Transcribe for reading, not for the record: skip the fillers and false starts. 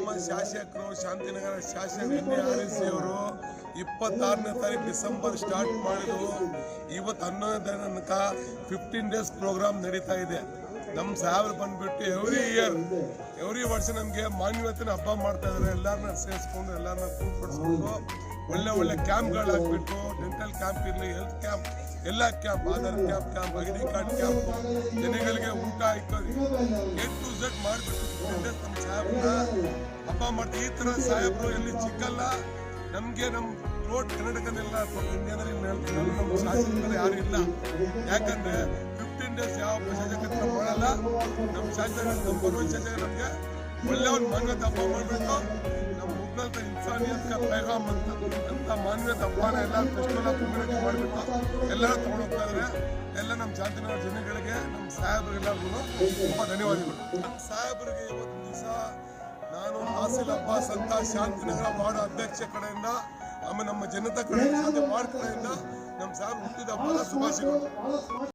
ನಮ್ಮ ಶಾಸಕರು ಶಾಂತಿನಗರ ಶಾಸಕ NARC ಅವರು 26ನೇ ತಾರೀಕು ಡಿಸೆಂಬರ್ ಸ್ಟಾರ್ಟ್ ಮಾಡಿದ್ರು. ಇವತ್ತು 11ನೇ ತನಕ 15 ಡೇಸ್ ಪ್ರೋಗ್ರಾಮ್ ನಡೀತಾ ಇದೆ. ನಮ್ಮ ಸಾಹೇಬ್ರು ಬಂದ್ಬಿಟ್ಟು ಎವ್ರಿ ವರ್ಷ ನಮಗೆ ಮಾನ್ಯತೆನ ಹಬ್ಬ ಮಾಡ್ತಾ ಇದ್ದಾರೆ. ಎಲ್ಲರನ್ನ ಸೇರಿಸ್ಕೊಂಡು ಎಲ್ಲರನ್ನ ಕೂತ್ಪಡಿಸ್ಕೊಂಡು ಒಳ್ಳೆ ಕ್ಯಾಂಪ್ಗಳು ಹಾಕ್ಬಿಟ್ಟು, ಡೆಂಟಲ್ ಕ್ಯಾಂಪ್ ಇರಲಿ, ಹೆಲ್ತ್ ಕ್ಯಾಂಪ್, ಎಲ್ಲ camp, Aadhaar camp, ID card camp, ಜನಗಳಿಗೆ ಊಟ ಹಾಕೋದು A to Z ಮಾಡಿಬಿಟ್ಟು 15 ಡೇಸ್ ನಮ್ಮ ಸಾಹೇಬ್ರನ್ನ ಹಬ್ಬ ಮಾಡ್ತೀವಿ. ಈ ಥರ ಸಾಹೇಬ್ರು ಎಲ್ಲಿ ಸಿಕ್ಕಲ್ಲ ನಮಗೆ. ನಮ್ಮ ರೋಡ್ ಕರ್ನಾಟಕದೆಲ್ಲ ಇಂಡಿಯಾದಲ್ಲಿ ನಮ್ಮ ಶಾಸಕರು ಯಾರು ಇಲ್ಲ. ಯಾಕಂದ್ರೆ 15 ಡೇಸ್ ಯಾವ ಶಾಸಕರು ಮಾಡಲ್ಲ. ನಮ್ಮ ಶಾಸಕ ನಮ್ಮ ಶಾಸಕ ನಮಗೆ ಒಳ್ಳೆ ಒಂದು ಮಾನ್ಯತೆ ಹಬ್ಬ ಮಾಡಿಬಿಟ್ಟು ನಮ್ಮ ಮುಗ್ನಲ್ತ ಇನ್ಸಾನಿಯತ್ ಕಾ ಪೈಗಾಮ್ ಅಂತ ಮಾನ್ಯತೆ ಹಬ್ಬನ ಎಲ್ಲ ಫೆಸ್ಟಿವಲ್ ಕಮ್ಯುನಿಟಿ ಮಾಡಿಬಿಟ್ಟು ಎಲ್ಲರೂ ತಗೊಂಡೋಗ್ತಾ ಇದ್ದಾರೆ. ಎಲ್ಲ ನಮ್ಮ ಶಾಂತಿನಗರ ಜನಗಳಿಗೆ, ನಮ್ಮ ಸಾಹೇಬರಿಗೆಲ್ಲರಿಗೂ ತುಂಬ ಧನ್ಯವಾದಗಳು. ನಮ್ಮ ಸಾಹೇಬರಿಗೆ ಇವತ್ತು ದಿವಸ ನಾನು ನಾಸಿಲ್ ಅಬ್ಬಾಸ್ ಅಂತ ಶಾಂತಿನಗರ ವಾರ್ಡ್ ಅಧ್ಯಕ್ಷ ಕಡೆಯಿಂದ, ಆಮೇಲೆ ನಮ್ಮ ಜನತಾ ಕಡೆಯಿಂದ, ವಾರ್ಡ್ ಕಡೆಯಿಂದ ನಮ್ಮ ಸಾಹೇಬ್ ಹುಟ್ಟಿದ ಹಬ್ಬದ ಶುಭಾಶಯಗಳು.